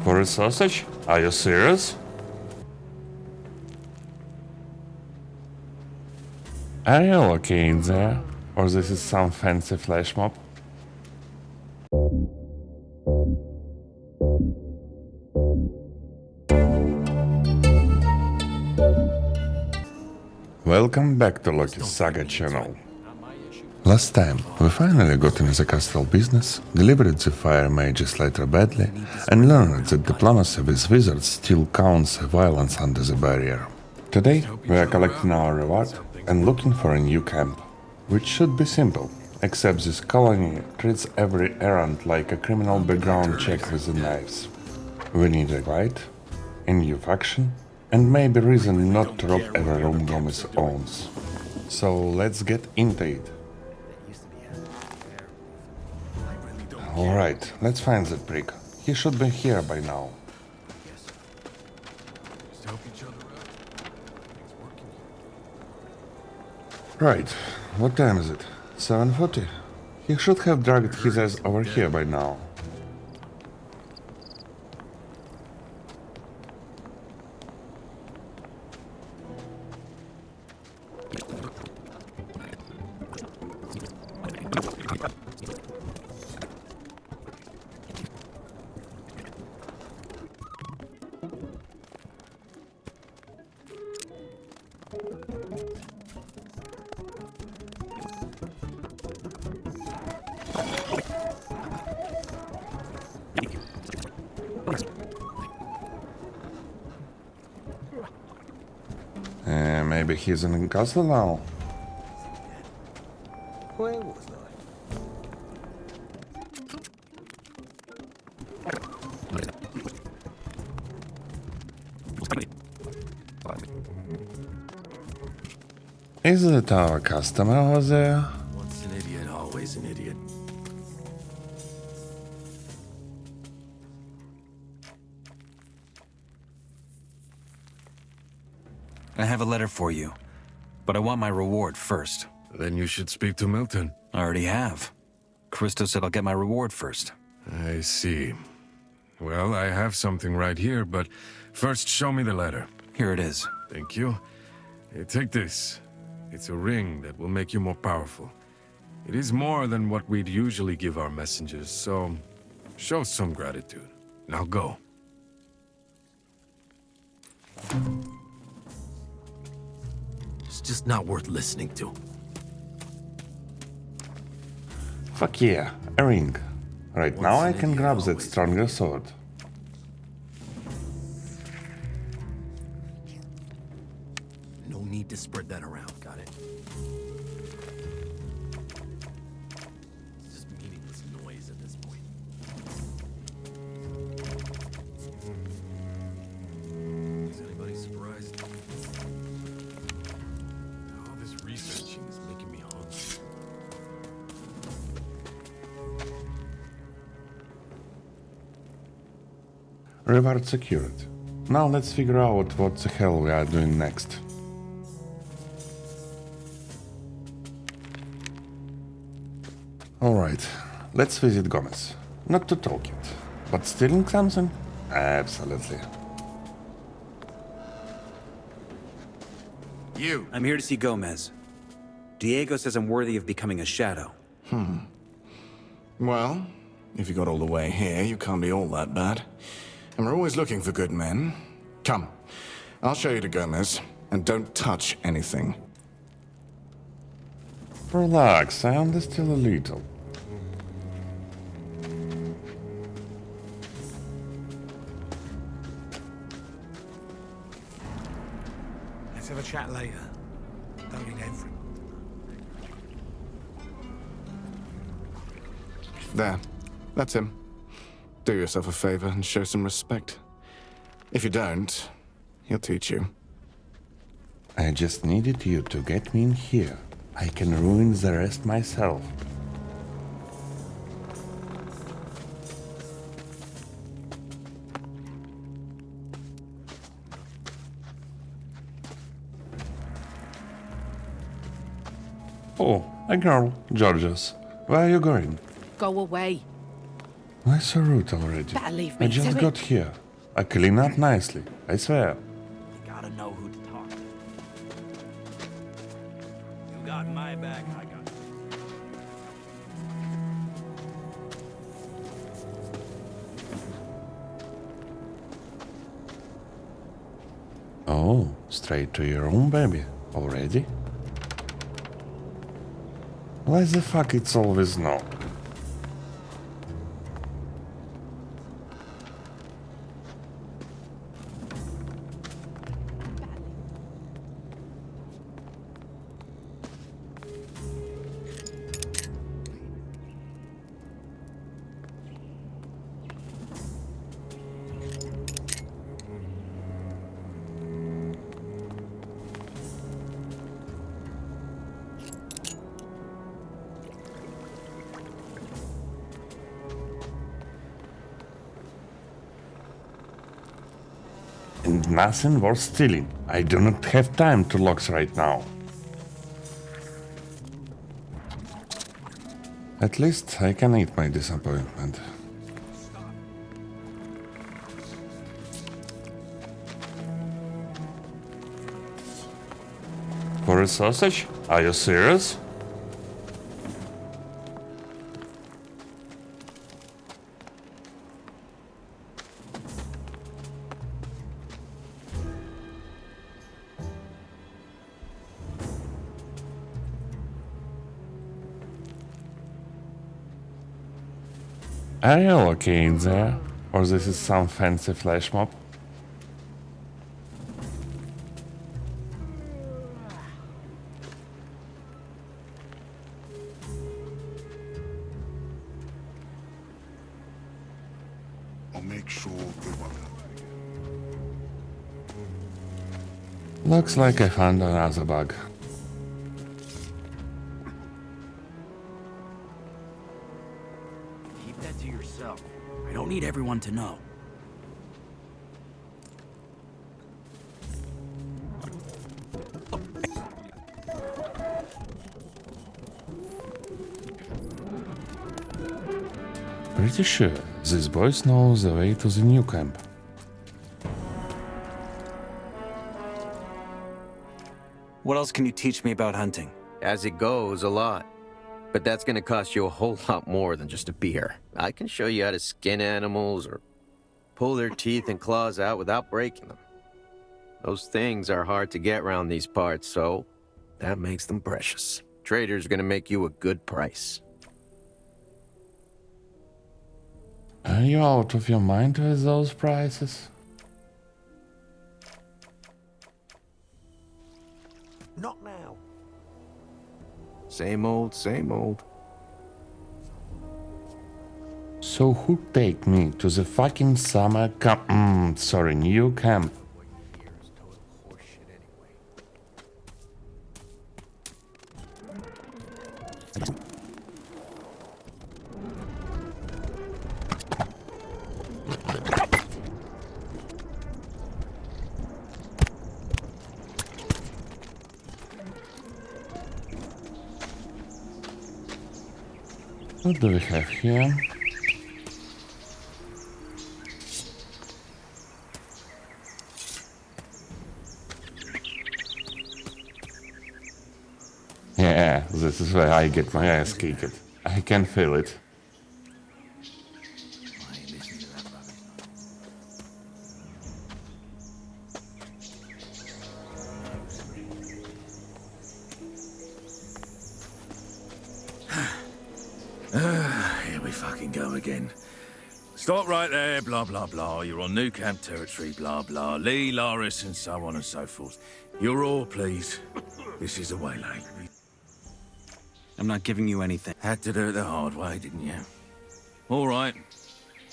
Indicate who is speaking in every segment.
Speaker 1: For a sausage? Are you serious? Are you okay in there? Or this is some fancy flash mob? Welcome back to Loki's Saga channel. Last time, we finally got into the castle business, delivered the fire mage's letter badly, and learned that diplomacy with wizards still counts violence under the barrier. Today, we are collecting our reward and looking for a new camp, which should be simple, except this colony treats every errand like a criminal background check with the knives. We need a guide, a new faction, and maybe reason not to rob every room Gomez owns. So let's get into it. Alright, let's find that prick. He should be here by now. Right, what time is it? 7:40? He should have dragged his ass over here by now. Maybe he's in the castle now.
Speaker 2: Where was
Speaker 1: Is it our customer over there?
Speaker 2: Once an idiot, always an idiot.
Speaker 3: I have a letter for you, but I want my reward first.
Speaker 4: Then you should speak to Milton.
Speaker 3: I already have. Christo said I'll get my reward first.
Speaker 4: I see. Well, I have something right here, but first show me the letter.
Speaker 3: Here it is.
Speaker 4: Thank you. Here, take this. It's a ring that will make you more powerful. It is more than what we'd usually give our messengers, so show some gratitude. Now go.
Speaker 2: It's just not worth listening to.
Speaker 1: Fuck yeah, a ring. Right now I can grab that stronger sword.
Speaker 2: No need to spread that around, got it? It's just meaningless noise at this point. Is anybody surprised? All this researching is making me hungry.
Speaker 1: Reward secured. Now let's figure out what the hell we are doing next. Alright, let's visit Gomez. Not to talk it, but stealing something? Absolutely.
Speaker 4: You!
Speaker 3: I'm here to see Gomez. Diego says I'm worthy of becoming a shadow.
Speaker 5: Well, if you got all the way here, you can't be all that bad. And we're always looking for good men. Come, I'll show you to Gomez, and don't touch anything.
Speaker 1: Relax, I understand a little.
Speaker 6: Let's have a chat later. Don't need everything.
Speaker 5: There, that's him. Do yourself a favor and show some respect. If you don't, he'll teach you.
Speaker 1: I just needed you to get me in here. I can ruin the rest myself. Oh, a girl, Georges. Where are you going?
Speaker 7: Go away.
Speaker 1: Why so rude already?
Speaker 7: Better leave
Speaker 1: I
Speaker 7: me
Speaker 1: just
Speaker 7: to it.
Speaker 1: got here. I clean up nicely, I swear.
Speaker 2: You gotta know who to talk to. You got my back, I got.
Speaker 1: Oh, straight to your room, baby. Already? Why the fuck it's always no? And nothing worth stealing. I do not have time to locks right now. At least I can eat my disappointment. For a sausage? Are you serious? Are you okay in there? Or this is some fancy flash mob?
Speaker 8: I'll make sure they won't.
Speaker 1: Looks like I found another bug.
Speaker 2: Keep that to yourself. I don't need everyone to know.
Speaker 1: Pretty sure this boys knows the way to the new camp.
Speaker 3: What else can you teach me about hunting?
Speaker 9: As it goes, a lot. But that's gonna cost you a whole lot more than just a beer. I can show you how to skin animals or pull their teeth and claws out without breaking them. Those things are hard to get around these parts, so that makes them precious. Trader's gonna make you a good price.
Speaker 1: Are you out of your mind with those prices?
Speaker 6: Not now.
Speaker 9: Same old, same old.
Speaker 1: So who take me to the fucking summer camp? Sorry, new camp. What do we have here? Yeah, this is where I get my ass kicked. I can feel it.
Speaker 2: Here we fucking go again. Stop right there, blah, blah, blah. You're on new camp territory, blah, blah. Lee, Lares, and so on and so forth. You're all, please. This is a waylay.
Speaker 3: I'm not giving you anything.
Speaker 2: Had to do it the hard way, didn't you? All right.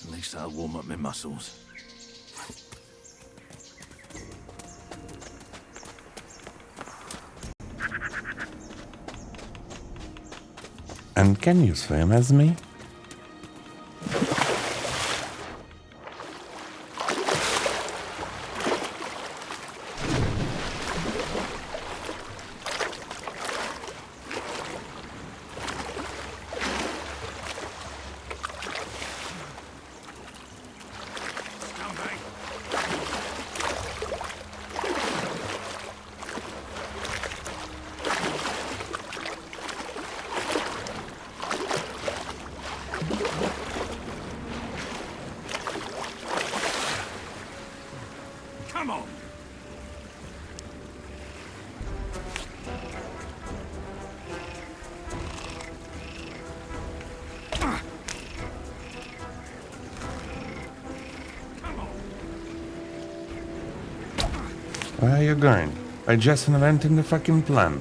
Speaker 2: At least I'll warm up my muscles.
Speaker 1: And can you swim as me?
Speaker 2: Come on!
Speaker 1: Where are you going? I just invented the fucking plan.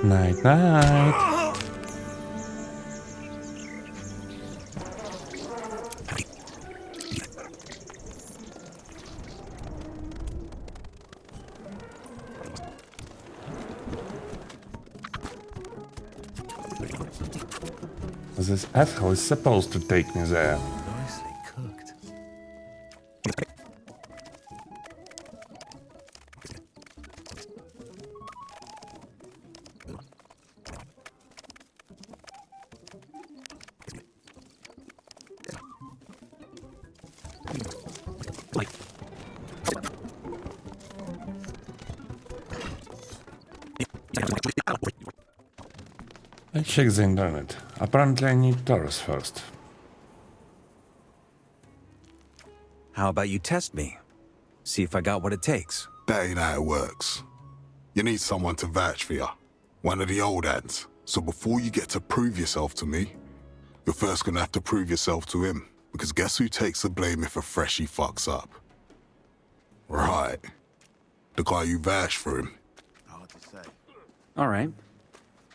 Speaker 1: Night, night. This asshole is supposed to take me there.
Speaker 6: Nicely cooked.
Speaker 1: I check the internet. Apparently I need Torrez first.
Speaker 3: How about you test me? See if I got what it takes.
Speaker 8: That ain't how it works. You need someone to vouch for you. One of the old ants. So before you get to prove yourself to me, you're first gonna have to prove yourself to him. Because guess who takes the blame if a freshie fucks up? Right. The guy you vouched for him.
Speaker 6: Hard to say.
Speaker 3: All right.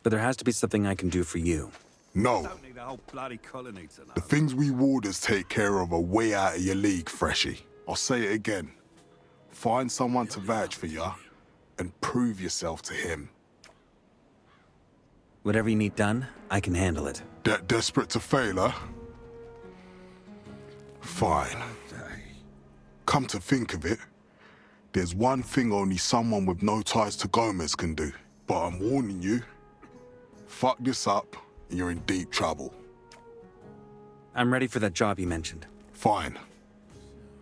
Speaker 3: But there has to be something I can do for you.
Speaker 8: No.
Speaker 6: Don't need a whole bloody colony to know.
Speaker 8: The things we warders take care of are way out of your league, freshie. I'll say it again. Find someone to vouch for you and prove yourself to him.
Speaker 3: Whatever you need done, I can handle it.
Speaker 8: That desperate to fail, huh? Fine. Come to think of it, there's one thing only someone with no ties to Gomez can do. But I'm warning you, fuck this up and you're in deep trouble.
Speaker 3: I'm ready for that job you mentioned.
Speaker 8: Fine.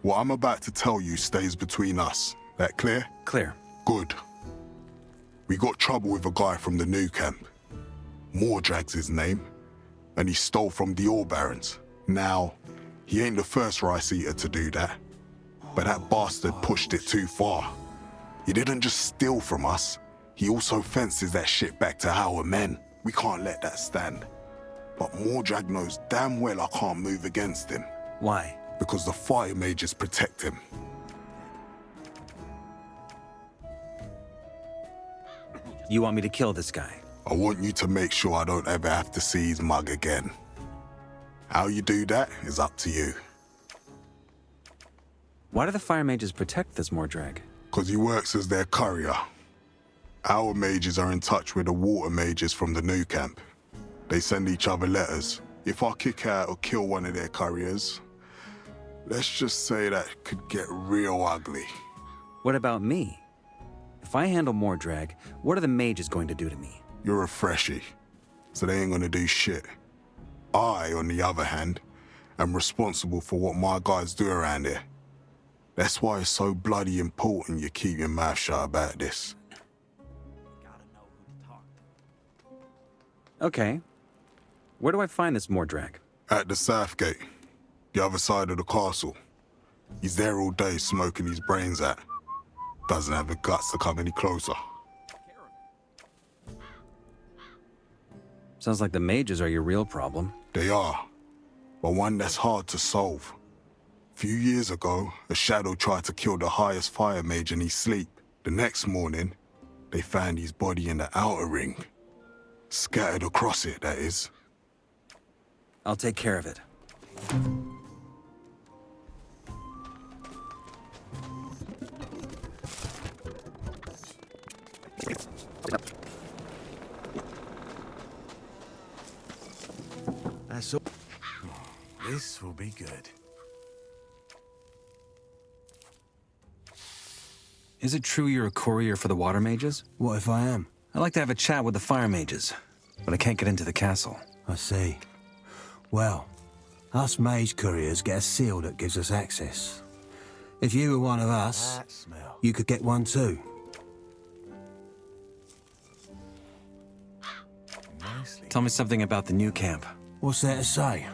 Speaker 8: What I'm about to tell you stays between us. That clear?
Speaker 3: Clear.
Speaker 8: Good. We got trouble with a guy from the new camp. Mordrag's his name, and he stole from the Ore Barons. Now, he ain't the first rice eater to do that, but that bastard pushed it too far. He didn't just steal from us, he also fences that shit back to our men. We can't let that stand. But Mordrag knows damn well I can't move against him.
Speaker 3: Why?
Speaker 8: Because the fire mages protect him.
Speaker 3: You want me to kill this guy?
Speaker 8: I want you to make sure I don't ever have to see his mug again. How you do that is up to you.
Speaker 3: Why do the fire mages protect this Mordrag?
Speaker 8: Because he works as their courier. Our mages are in touch with the water mages from the new camp. They send each other letters. If I kick out or kill one of their couriers, let's just say that could get real ugly.
Speaker 3: What about me? If I handle Mordrag, what are the mages going to do to me?
Speaker 8: You're a freshie, so they ain't gonna do shit. I, on the other hand, am responsible for what my guys do around here. That's why it's so bloody important you keep your mouth shut about this.
Speaker 3: Okay. Where do I find this Mordrag?
Speaker 8: At the south gate, the other side of the castle. He's there all day smoking his brains out. Doesn't have the guts to come any closer.
Speaker 3: Sounds like the mages are your real problem.
Speaker 8: They are, but one that's hard to solve. A few years ago, a shadow tried to kill the highest fire mage in his sleep. The next morning, they found his body in the outer ring. Scattered across it, that is.
Speaker 3: I'll take care of it.
Speaker 6: So, this will be good.
Speaker 3: Is it true you're a courier for the water mages?
Speaker 7: What if I am?
Speaker 3: I'd like to have a chat with the fire mages, but I can't get into the castle.
Speaker 7: I see. Well, us mage couriers get a seal that gives us access. If you were one of us,
Speaker 6: That smell.
Speaker 7: you could get one too.
Speaker 6: Nicely.
Speaker 3: Tell me something about the new camp.
Speaker 7: What's there to say?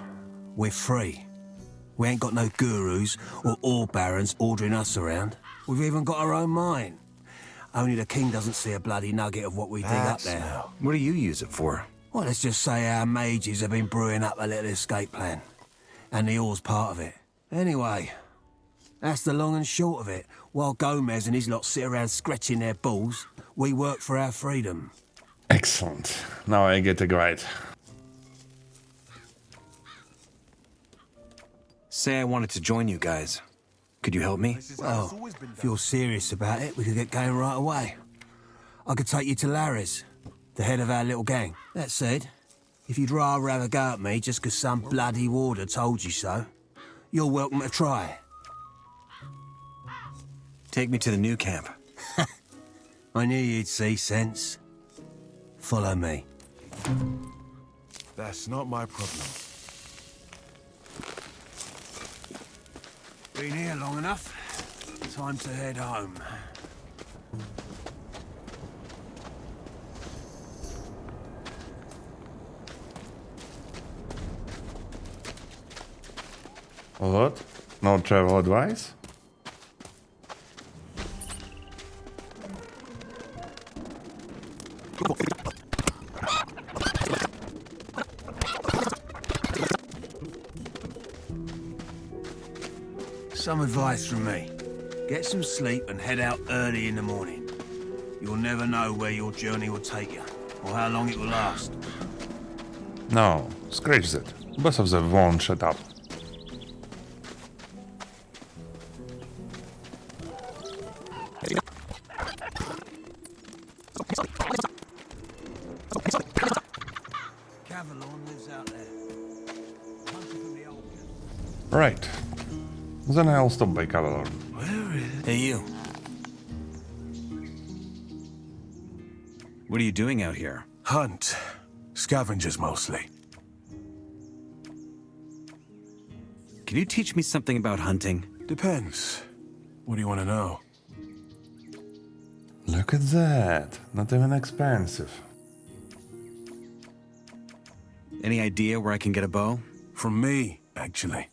Speaker 7: We're free. We ain't got no gurus or ore barons ordering us around. We've even got our own mine. Only the king doesn't see a bloody nugget of what we dig
Speaker 6: That
Speaker 7: up there.
Speaker 6: smell.
Speaker 3: What do you use it for?
Speaker 7: Well, let's just say our mages have been brewing up a little escape plan. And the ore's part of it. Anyway, that's the long and short of it. While Gomez and his lot sit around scratching their balls, we work for our freedom.
Speaker 1: Excellent. Now I get a guide.
Speaker 3: Say I wanted to join you guys. Could you help me?
Speaker 7: Well, if you're serious about it, we could get going right away. I could take you to Lares, the head of our little gang. That said, if you'd rather have a go at me just 'cause some bloody warder told you so, you're welcome to try.
Speaker 3: Take me to the new camp.
Speaker 7: I knew you'd see sense. Follow me.
Speaker 6: That's not my problem.
Speaker 7: Been here long enough. Time to head home.
Speaker 1: What? No travel advice?
Speaker 7: Some advice from me. Get some sleep and head out early in the morning. You'll never know where your journey will take you, or how long it will last.
Speaker 1: No, scratch that. Both of them won't shut up.
Speaker 7: Cavalorn lives out there. Hunter from the old.
Speaker 1: Right. Then I'll stop by Cavalorn.
Speaker 7: Hey, you.
Speaker 3: What are you doing out here?
Speaker 6: Hunt. Scavengers mostly.
Speaker 3: Can you teach me something about hunting?
Speaker 6: Depends. What do you want to know?
Speaker 1: Look at that. Not even expensive.
Speaker 3: Any idea where I can get a bow?
Speaker 6: From me, actually.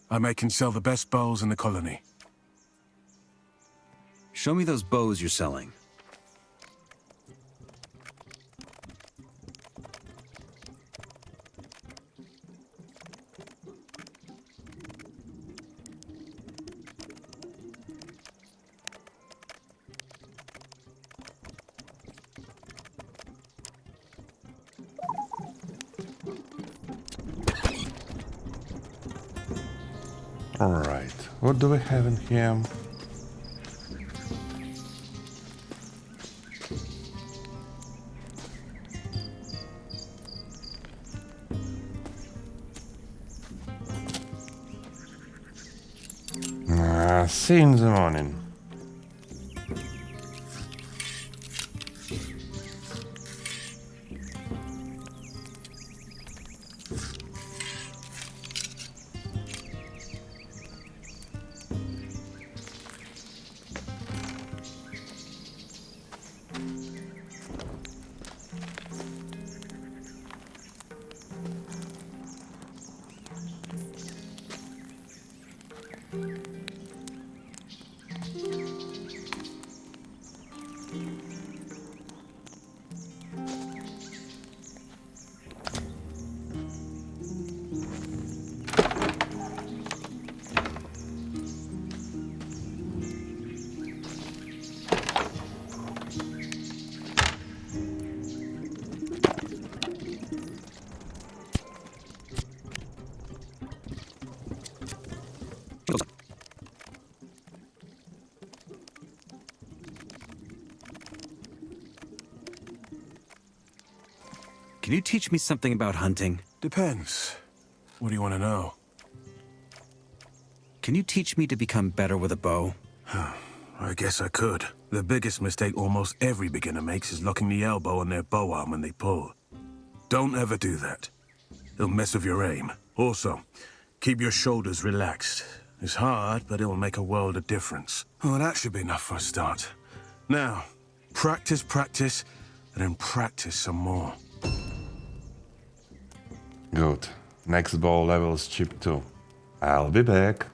Speaker 6: I make and sell the best bows in the colony.
Speaker 3: Show me those bows you're selling.
Speaker 1: Alright, what do we have in here? See you in the morning.
Speaker 3: Can you teach me something about hunting?
Speaker 6: Depends. What do you want to know?
Speaker 3: Can you teach me to become better with a bow?
Speaker 6: I guess I could. The biggest mistake almost every beginner makes is locking the elbow on their bow arm when they pull. Don't ever do that. It'll mess with your aim. Also, keep your shoulders relaxed. It's hard, but it will make a world of difference. Oh, that should be enough for a start. Now, practice, practice, and then practice some more.
Speaker 1: Good. Next bow level's cheap too. I'll be back.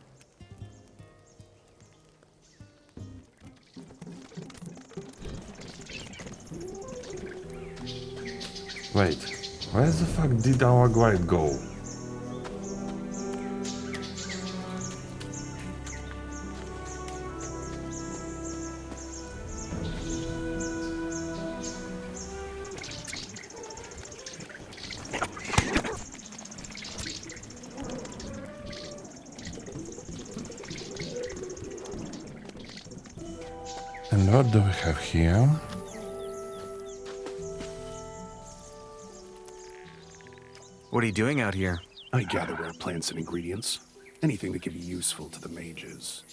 Speaker 1: Wait, where the fuck did our guide go? And what do we have here?
Speaker 3: What are you doing out here?
Speaker 10: I gather rare plants and ingredients. Anything that could be useful to the mages.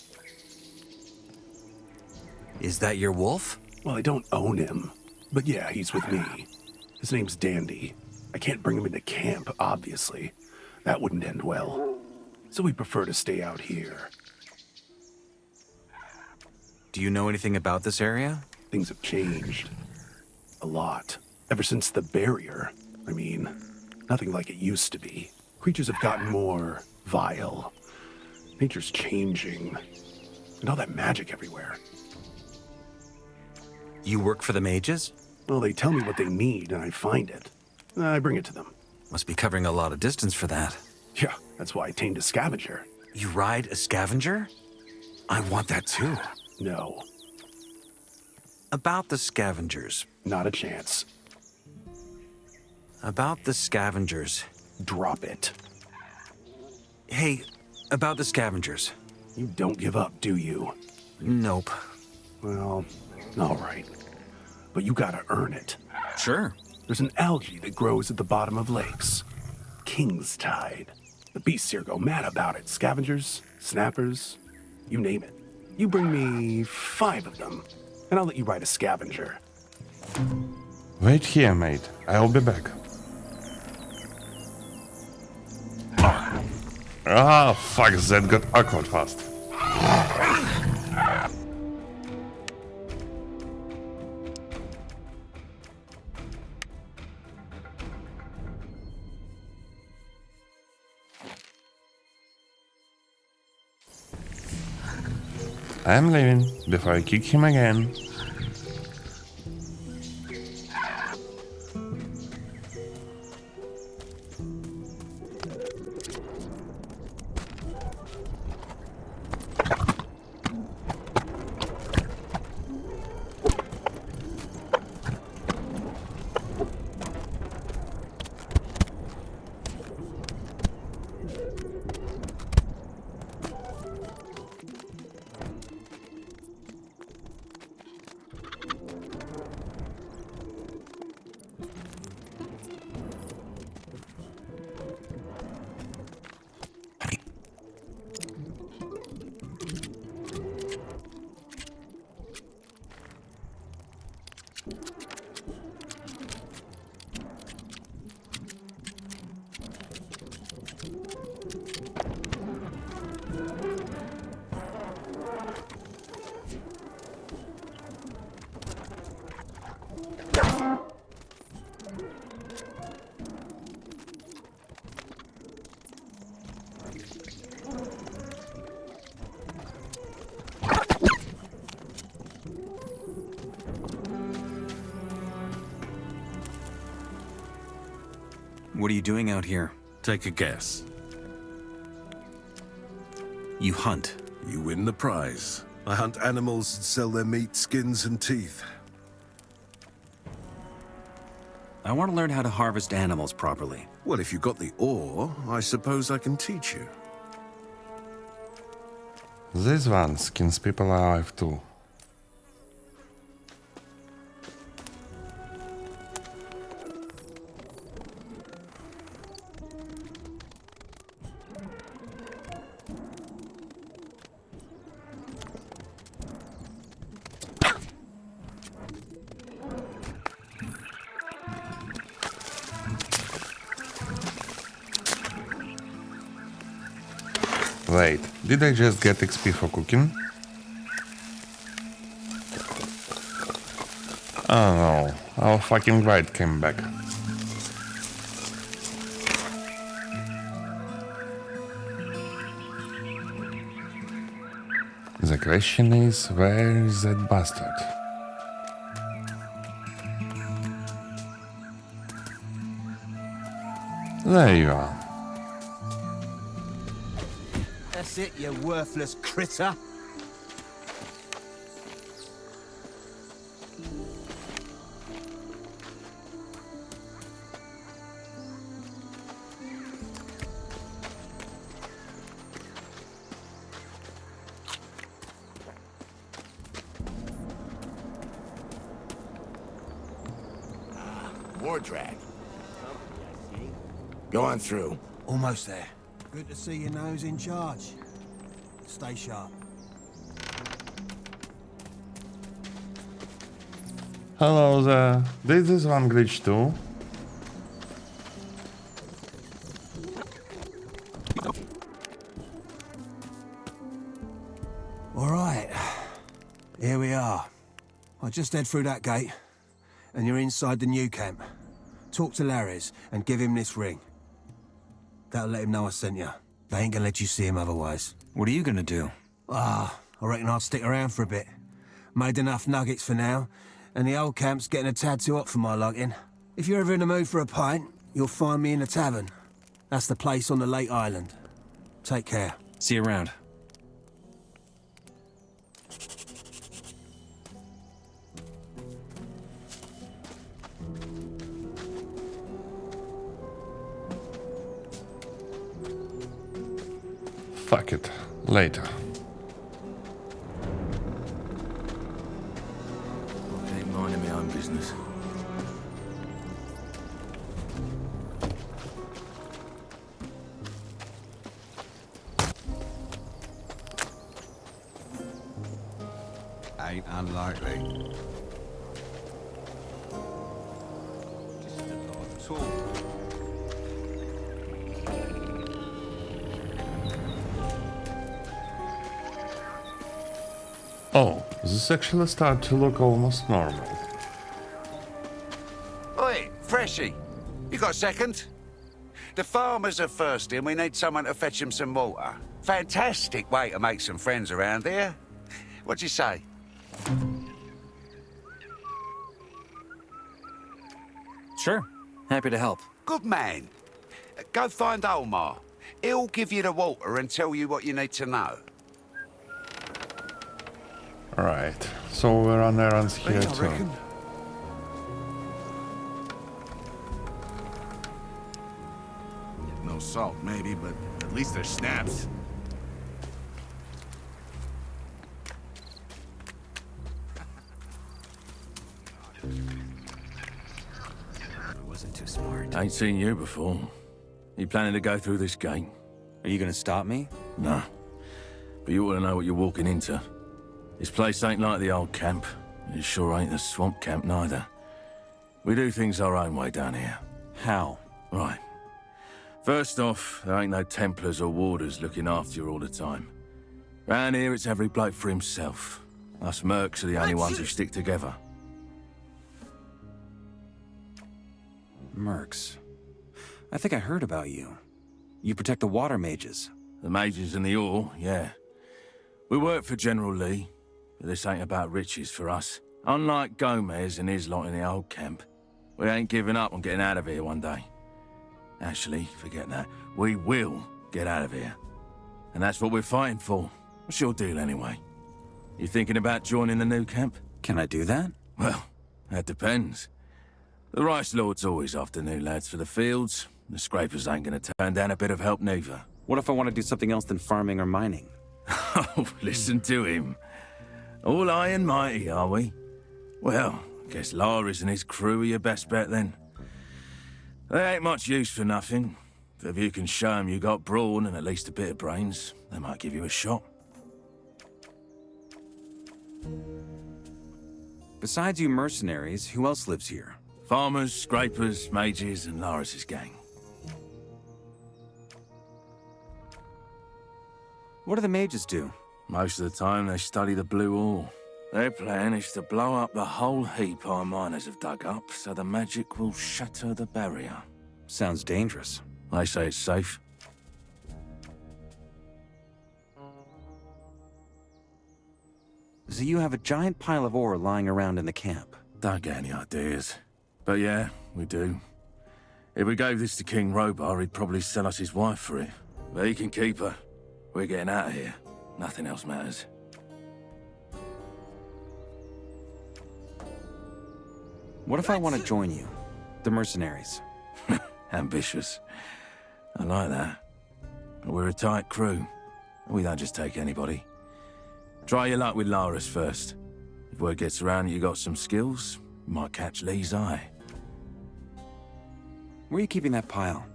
Speaker 3: Is that your wolf?
Speaker 10: Well, I don't own him. But yeah, he's with me. His name's Dandy. I can't bring him into camp, obviously. That wouldn't end well. So we prefer to stay out here.
Speaker 3: Do you know anything about this area?
Speaker 10: Things have changed. A lot. Ever since the barrier. I mean, nothing like it used to be. Creatures have gotten more vile. Nature's changing. And all that magic everywhere.
Speaker 3: You work for the mages?
Speaker 10: Well, they tell me what they need and I find it. I bring it to them.
Speaker 3: Must be covering a lot of distance for that.
Speaker 10: Yeah, that's why I tamed a scavenger.
Speaker 3: You ride a scavenger? I want that too.
Speaker 10: No,
Speaker 3: About the scavengers.
Speaker 10: not a chance.
Speaker 3: About the scavengers.
Speaker 10: Drop it.
Speaker 3: Hey, about the scavengers.
Speaker 10: You don't give up, do you?
Speaker 3: Nope.
Speaker 10: Well, all right. But you gotta earn it.
Speaker 3: Sure.
Speaker 10: There's an algae that grows at the bottom of lakes. King's Tide. The beasts here go mad about it. Scavengers, snappers, you name it. You bring me 5 of them, and I'll let you ride a scavenger.
Speaker 1: Wait here, mate. I'll be back. Ah, fuck, that got awkward fast. I'm leaving before I kick him again.
Speaker 3: What are you doing out here?
Speaker 2: Take a guess.
Speaker 3: You hunt.
Speaker 6: You win the prize. I hunt animals and sell their meat, skins, and teeth.
Speaker 3: I want to learn how to harvest animals properly.
Speaker 6: Well, if you got the ore, I suppose I can teach you.
Speaker 1: This one skins people alive too. Wait, did I just get XP for cooking? Oh no, our fucking bride came back. The question is, where is that bastard? There you are.
Speaker 7: That's it, you worthless critter.
Speaker 11: More drag. Go on through.
Speaker 7: Almost there. Good to see your nose in charge. Stay sharp.
Speaker 1: Hello there. This is one glitch too.
Speaker 7: All right. Here we are. I just head through that gate, and you're inside the new camp. Talk to Lares and give him this ring. That'll let him know I sent you. They ain't gonna let you see him otherwise.
Speaker 3: What are you gonna do?
Speaker 7: I reckon I'll stick around for a bit. Made enough nuggets for now, and the old camp's getting a tad too hot for my liking. If you're ever in the mood for a pint, you'll find me in the tavern. That's the place on the Lake Island. Take care.
Speaker 3: See you around.
Speaker 1: Fuck it. Later.
Speaker 2: I ain't minding my own business.
Speaker 12: Ain't unlikely. Just a lot of talk.
Speaker 1: Oh, this actually started to look almost normal.
Speaker 12: Oi, Freshy, you got a second? The farmers are thirsty and we need someone to fetch them some water. Fantastic way to make some friends around here. What'd you say?
Speaker 3: Sure. Happy to help.
Speaker 12: Good man. Go find Omar. He'll give you the water and tell you what you need to know.
Speaker 1: Alright, so we're on errands here too.
Speaker 11: No salt, maybe, but at least there's snaps.
Speaker 3: Wasn't too smart.
Speaker 2: Ain't seen you before. You planning to go through this gate?
Speaker 3: Are you gonna stop me?
Speaker 2: Nah. But you ought to know what you're walking into. This place ain't like the old camp. It sure ain't the swamp camp neither. We do things our own way down here.
Speaker 3: How?
Speaker 2: Right. First off, there ain't no Templars or warders looking after you all the time. Round here, it's every bloke for himself. Us mercs are the only ones who stick together.
Speaker 3: Mercs. I think I heard about you. You protect the water mages.
Speaker 2: The mages and the ore, yeah. We work for General Lee, but this ain't about riches for us. Unlike Gomez and his lot in the old camp, we ain't giving up on getting out of here one day. Actually, forget that. We will get out of here. And that's what we're fighting for. What's your deal anyway? You thinking about joining the new camp?
Speaker 3: Can I do that?
Speaker 2: Well, that depends. The Rice Lord's always after new lads for the fields. The scrapers ain't gonna turn down a bit of help neither.
Speaker 3: What if I want to do something else than farming or mining?
Speaker 2: Oh, listen to him. All high and mighty, are we? Well, I guess Lares and his crew are your best bet then. They ain't much use for nothing. But if you can show them you got brawn and at least a bit of brains, they might give you a shot.
Speaker 3: Besides you mercenaries, who else lives here?
Speaker 2: Farmers, scrapers, mages, and Lares' gang.
Speaker 3: What do the mages do?
Speaker 2: Most of the time, they study the blue ore. Their plan is to blow up the whole heap our miners have dug up, so the magic will shatter the barrier.
Speaker 3: Sounds dangerous.
Speaker 2: They say it's safe.
Speaker 3: So you have a giant pile of ore lying around in the camp?
Speaker 2: Don't get any ideas. But yeah, we do. If we gave this to King Robar, he'd probably sell us his wife for it. But he can keep her. We're getting out of here. Nothing else matters.
Speaker 3: What if I want to join you? The mercenaries.
Speaker 2: Ambitious. I like that. We're a tight crew. We don't just take anybody. Try your luck with Lares first. If word gets around you got some skills, you might catch Lee's eye.
Speaker 3: Where are you keeping that pile?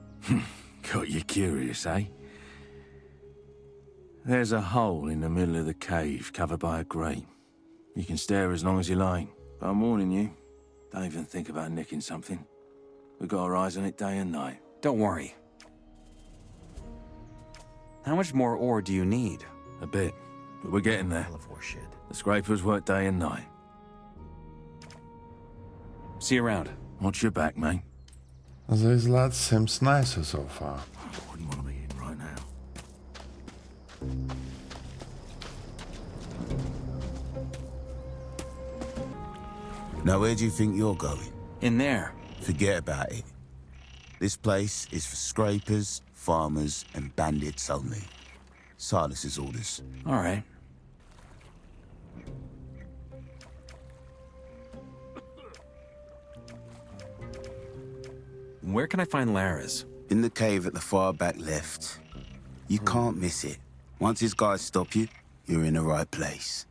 Speaker 2: Got you curious, eh? There's a hole in the middle of the cave covered by a grate. You can stare as long as you like, but I'm warning you, don't even think about nicking something. We've got our eyes on it day and night.
Speaker 3: Don't worry. How much more ore do you need?
Speaker 2: A bit, but we're getting there. The scrapers work day and night.
Speaker 3: See you around.
Speaker 2: Watch your back, mate.
Speaker 1: This lad seems nicer so far.
Speaker 2: I wouldn't want to be in right now.
Speaker 13: Now, where do you think you're going?
Speaker 3: In there.
Speaker 13: Forget about it. This place is for scrapers, farmers, and bandits only. Silas's orders.
Speaker 3: All right. Where can I find Lares?
Speaker 13: In the cave at the far back left. You can't miss it. Once his guys stop you, you're in the right place.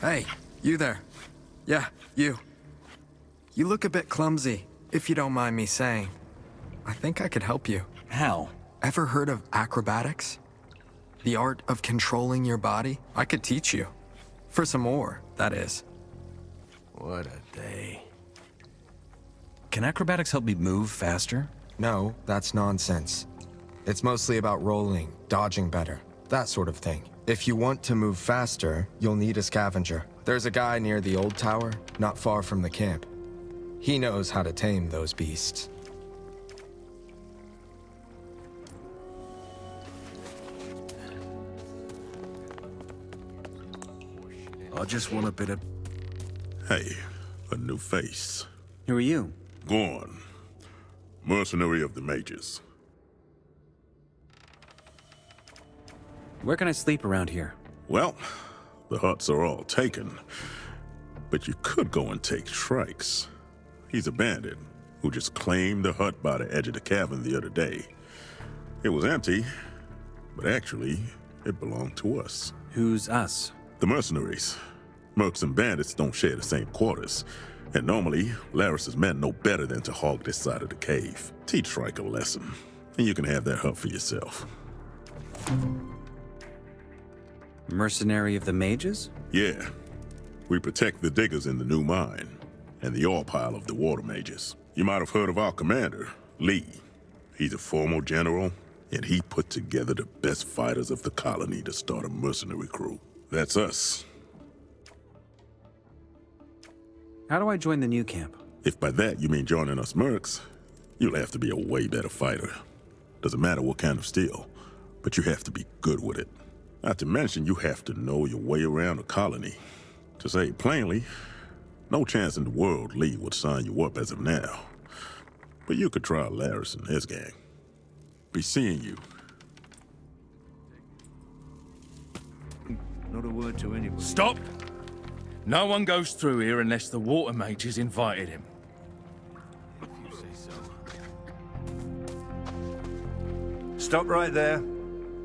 Speaker 14: Hey, you there. Yeah, you. You look a bit clumsy, if you don't mind me saying. I think I could help you.
Speaker 3: How?
Speaker 14: Ever heard of acrobatics? The art of controlling your body? I could teach you. For some ore, that is.
Speaker 2: What a day.
Speaker 3: Can acrobatics help me move faster?
Speaker 14: No, that's nonsense. It's mostly about rolling, dodging better, that sort of thing. If you want to move faster, you'll need a scavenger. There's a guy near the old tower, not far from the camp. He knows how to tame those beasts.
Speaker 6: I just want a bit of...
Speaker 8: Hey, a new face.
Speaker 3: Who are you?
Speaker 8: Gorn, mercenary of the mages.
Speaker 3: Where can I sleep around here?
Speaker 8: Well, the huts are all taken, but you could go and take Shrikes. He's a bandit who just claimed the hut by the edge of the cavern the other day. It was empty, but actually, it belonged to us.
Speaker 3: Who's us?
Speaker 8: The mercenaries. Mercs and bandits don't share the same quarters, and normally, Lares' men know better than to hog this side of the cave. Teach Shrike a lesson, and you can have that hut for yourself.
Speaker 3: Mercenary of the mages?
Speaker 8: Yeah. We protect the diggers in the new mine, and the ore pile of the water mages. You might have heard of our commander, Lee. He's a former general, and he put together the best fighters of the colony to start a mercenary crew. That's us.
Speaker 3: How do I join the new camp?
Speaker 8: If by that you mean joining us mercs, you'll have to be a way better fighter. Doesn't matter what kind of steel, but you have to be good with it. Not to mention, you have to know your way around a colony. To say it plainly, no chance in the world Lee would sign you up as of now. But you could try Lares and his gang. Be seeing you.
Speaker 2: Not a word to anyone. Stop! No one goes through here unless the water mages invited him.
Speaker 12: If you say so. Stop right there.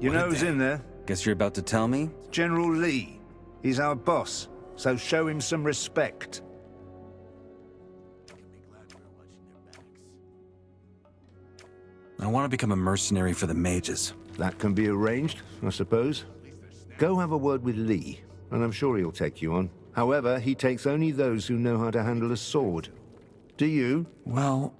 Speaker 12: You know who's in there?
Speaker 3: Guess you're about to tell me?
Speaker 12: General Lee. He's our boss, so show him some respect.
Speaker 3: I want to become a mercenary for the mages.
Speaker 12: That can be arranged, I suppose. Go have a word with Lee, and I'm sure he'll take you on. However, he takes only those who know how to handle a sword.
Speaker 15: Do you?
Speaker 3: Well,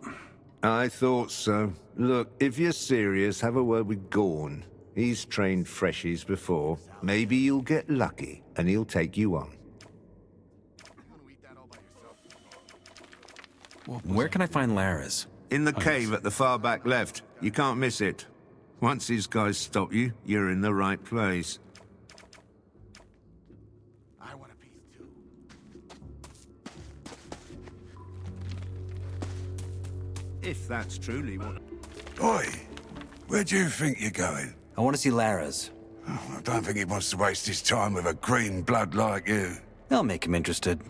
Speaker 15: I thought so. Look, if you're serious, have a word with Gorn. He's trained freshies before. Maybe you'll get lucky, and he'll take you on.
Speaker 3: where can I find Lares?
Speaker 15: In the cave at the far back left. You can't miss it. Once these guys stop you, you're in the right place.
Speaker 8: I want a piece too.
Speaker 15: If that's truly what...
Speaker 12: Oi, where do you think you're going?
Speaker 3: I want to see Lares.
Speaker 12: Oh, I don't think he wants to waste his time with a green blood like you.
Speaker 3: I'll make him interested.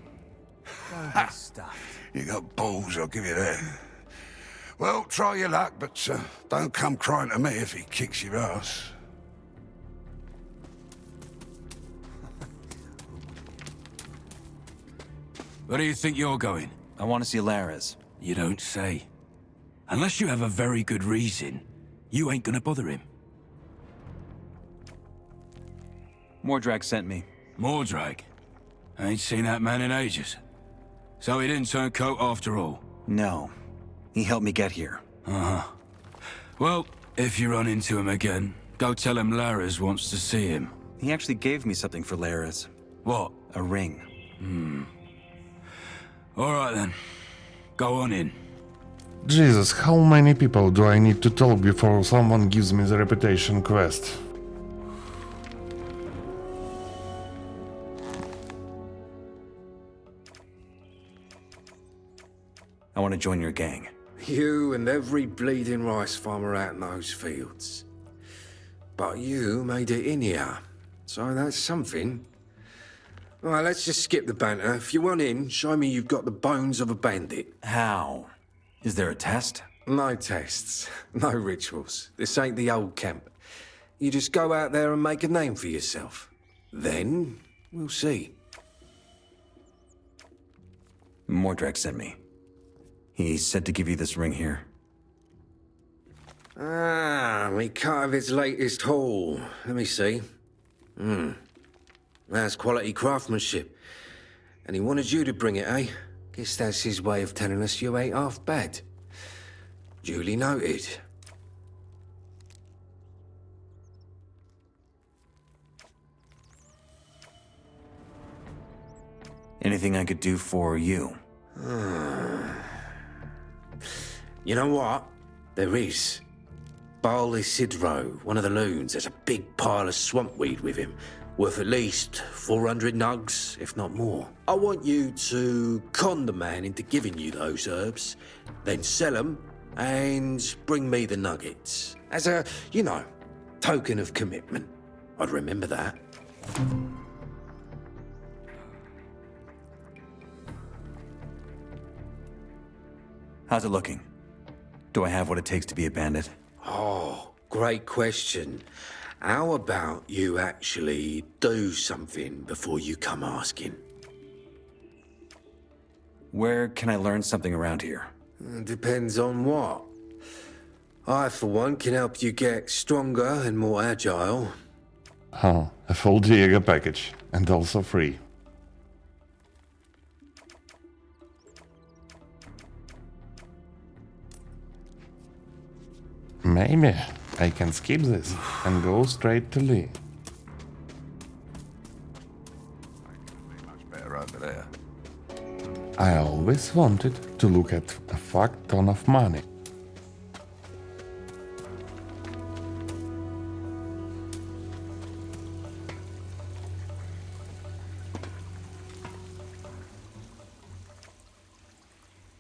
Speaker 12: You got balls, I'll give you that. Well, try your luck, but don't come crying to me if he kicks your ass.
Speaker 2: Where do you think you're going?
Speaker 3: I want to see Lares.
Speaker 2: You don't say. Unless you have a very good reason, you ain't gonna bother him.
Speaker 3: Mordrag sent me.
Speaker 2: Mordrag? I ain't seen that man in ages. So he didn't turn coat after all?
Speaker 3: No. He helped me get here.
Speaker 2: Uh-huh. Well, if you run into him again, go tell him Lares wants to see him.
Speaker 3: He actually gave me something for Lares.
Speaker 2: What?
Speaker 3: A ring.
Speaker 2: All right then. Go on in.
Speaker 1: Jesus, how many people do I need to tell before someone gives me the reputation quest?
Speaker 3: I want to join your gang.
Speaker 16: You and every bleeding rice farmer out in those fields. But you made it in here, so that's something. All right, let's just skip the banter. If you want in, show me you've got the bones of a bandit.
Speaker 3: How? Is there a test?
Speaker 16: No tests, no rituals. This ain't the old camp. You just go out there and make a name for yourself. Then, we'll see.
Speaker 3: Mordrag sent me. He said to give you this ring here.
Speaker 16: Ah, me cut of its latest haul. Let me see. That's quality craftsmanship. And he wanted you to bring it, eh? Guess that's his way of telling us you ain't half bad. Duly noted.
Speaker 3: Anything I could do for you?
Speaker 16: You know what? There is. Baal Isidro, one of the loons, has a big pile of swampweed with him, worth at least 400 nugs, if not more. I want you to con the man into giving you those herbs, then sell them and bring me the nuggets. As a, token of commitment. I'd remember that.
Speaker 3: How's it looking? Do I have what it takes to be a bandit?
Speaker 16: Oh, great question. How about you actually do something before you come asking?
Speaker 3: Where can I learn something around here?
Speaker 16: Depends on what. I, for one, can help you get stronger and more agile.
Speaker 1: Oh, a full Diego package, and also free. Maybe I can skip this and go straight to Lee.
Speaker 12: Much better over there.
Speaker 1: I always wanted to look at a fuck ton of money.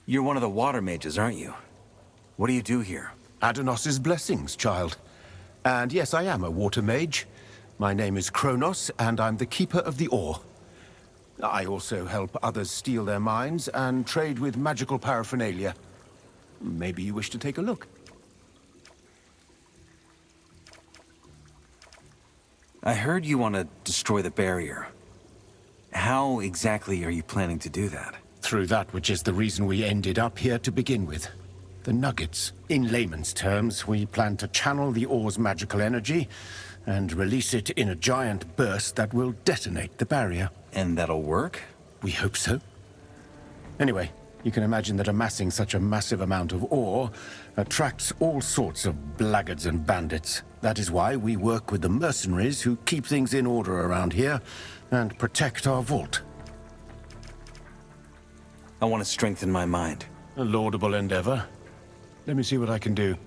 Speaker 3: You're one of the water mages, aren't you? What do you do here?
Speaker 17: Adonos's blessings, child. And yes, I am a water mage. My name is Kronos, and I'm the keeper of the ore. I also help others steal their mines and trade with magical paraphernalia. Maybe you wish to take a look.
Speaker 3: I heard you want to destroy the barrier. How exactly are you planning to do that?
Speaker 17: Through that which is the reason we ended up here to begin with. The nuggets. In layman's terms, we plan to channel the ore's magical energy and release it in a giant burst that will detonate the barrier.
Speaker 3: And that'll work?
Speaker 17: We hope so. Anyway, You can imagine that amassing such a massive amount of ore attracts all sorts of blackguards and bandits. That is why we work with the mercenaries who keep things in order around here and protect our vault.
Speaker 3: I want to strengthen my mind.
Speaker 17: A laudable endeavor. Let me see what I can do.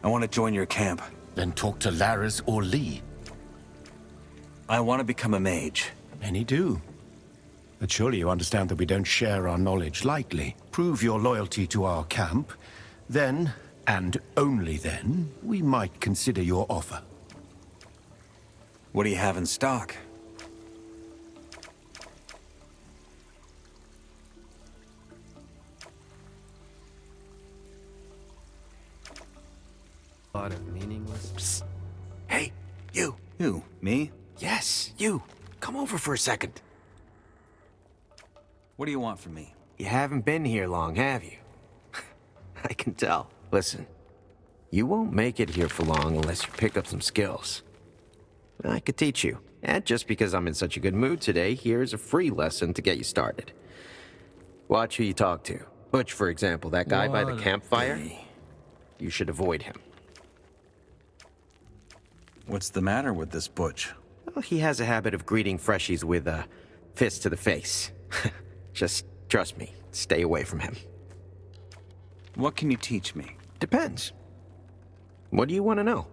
Speaker 3: I want to join your camp.
Speaker 17: Then talk to Lares or Lee.
Speaker 3: I want to become a mage.
Speaker 17: Many do. But surely you understand that we don't share our knowledge lightly. Prove your loyalty to our camp, then, and only then, we might consider your offer.
Speaker 3: What do you have in stock?
Speaker 14: A lot of meaningless.
Speaker 16: Psst. Hey, you.
Speaker 3: Who? Me?
Speaker 16: Yes, you. Come over for a second.
Speaker 3: What do you want from me?
Speaker 9: You haven't been here long, have you? I can tell. Listen, you won't make it here for long unless you pick up some skills. I could teach you. And just because I'm in such a good mood today, here's a free lesson to get you started. Watch who you talk to. Butch, for example, that guy by the campfire. You should avoid him.
Speaker 3: What's the matter with this Butch?
Speaker 9: Well, he has a habit of greeting freshies with a fist to the face. Just trust me, stay away from him.
Speaker 3: What can you teach me?
Speaker 9: Depends. What do you want to know?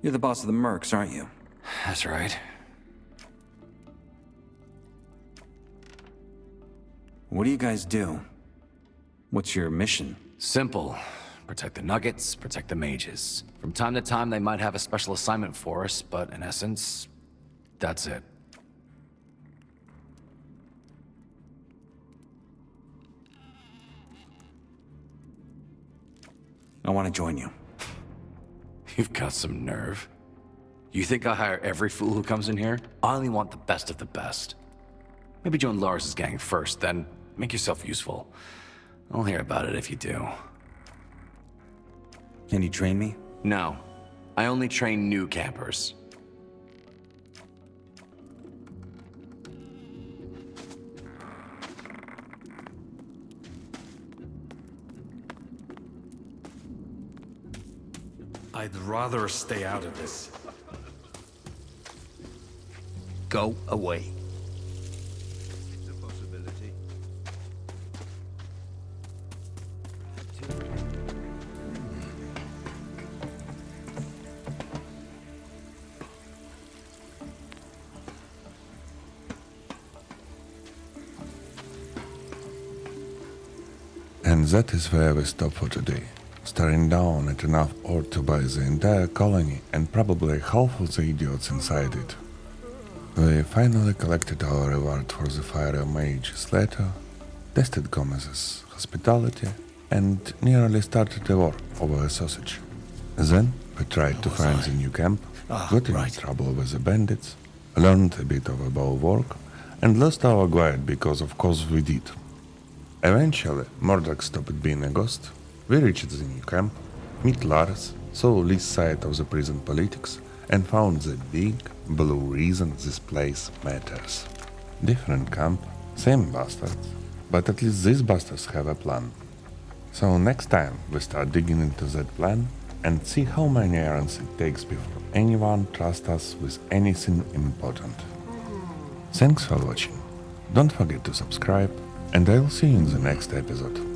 Speaker 3: You're the boss of the mercs, aren't you?
Speaker 18: That's right.
Speaker 3: What do you guys do? What's your mission?
Speaker 18: Simple. Protect the nuggets, protect the mages. From time to time, they might have a special assignment for us, but in essence, that's it.
Speaker 3: I want to join you.
Speaker 18: You've got some nerve. You think I hire every fool who comes in here? I only want the best of the best. Maybe join Lares' gang first, then make yourself useful. I'll hear about it if you do.
Speaker 3: Can you train me?
Speaker 18: No. I only train new campers.
Speaker 19: I'd rather stay out of this.
Speaker 18: Go away.
Speaker 15: It's a possibility.
Speaker 1: And that is where we stop for today. Staring down at enough ore to buy the entire colony and probably half of the idiots inside it. We finally collected our reward for the fire mage's letter, tested Gomez's hospitality, and nearly started a war over a sausage. Then we tried to find the new camp, got in trouble with the bandits, learned a bit of bow work, and lost our guide because of course we did. Eventually, Murdoch stopped being a ghost. We reached the new camp, meet Lares, saw Lee's side of the prison politics, and found the big, blue reason this place matters. Different camp, same bastards, but at least these bastards have a plan. So next time we start digging into that plan and see how many errands it takes before anyone trusts us with anything important. Thanks for watching. Don't forget to subscribe, and I'll see you in the next episode.